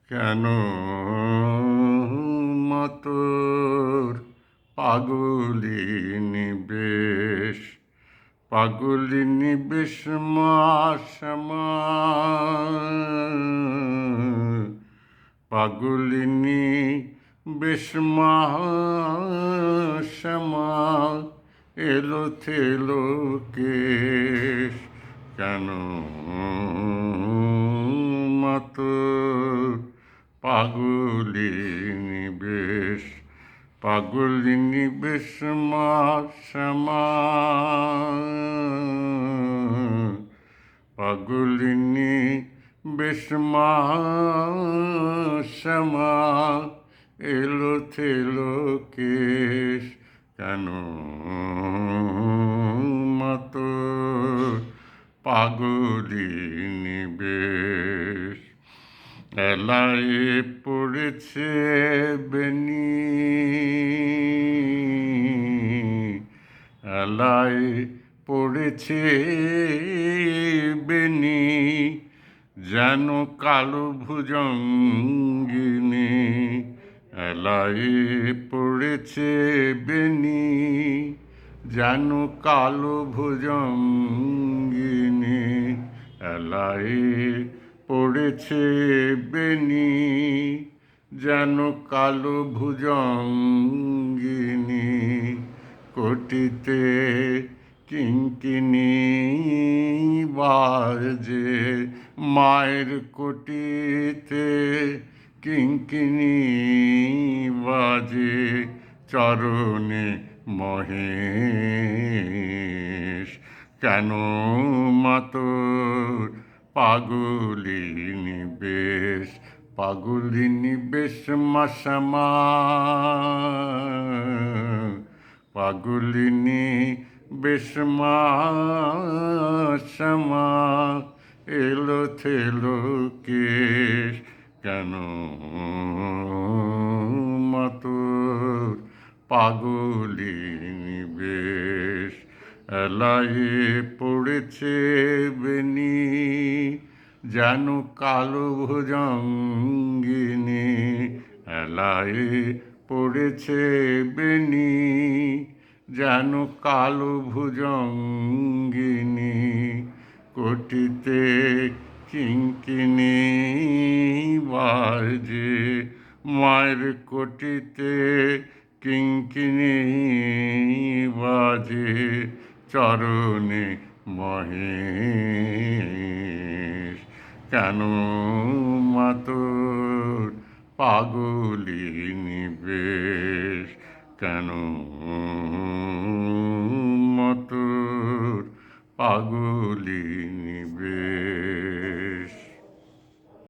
কেন মতোর পাগলিনী বেশ, পাগলিনী বেশ মাসমা, পাগলিনী বেশ মাসমা, এলো থেলো কেশ। কেন মতোর পাগলিনী বেশ, পাগলিনী বেশ মাসমা, পাগলিনী বেশ মাসমা, এলো থেলো কেশ। কেন মতোর পাগলিনী বেশ। এলায় পড়েছে বেনি, এলায় পড়েছে বেনি, যেন কালো ভুজঙ্গিনী। এলায় পড়েছে বেনি, যেন কালো ভুজঙ্গিনী। এলায় পড়েছে বেনি, যেন কালো ভুজঙ্গিনী। কোটিতে কিঙ্কিনি বাজে, মায়ের কোটিতে কিঙ্কিনি বাজে, চরণে মহেশ। কেন মাতোর পাগলিনী বেশ, পাগলিনী বেশ মাসমা, পাগলিনী বেশ মাসমা, এলো থেলো কেশ। কেন মতোর পাগলিনী বেশ। এলায় পড়েছে বেনি, যেন কালো ভুজঙ্গিনী। এলায় পড়েছে বেনি, যেন কালো ভুজঙ্গিনী। কোটিতে কিঙ্কিনি বাজে, মায়ের কোটিতে কিঙ্কিনি বাজে, চরণে মহেশ। কেন মাতোর পাগলিনী বেশ। কেন মতোর পাগলিনী বেশ।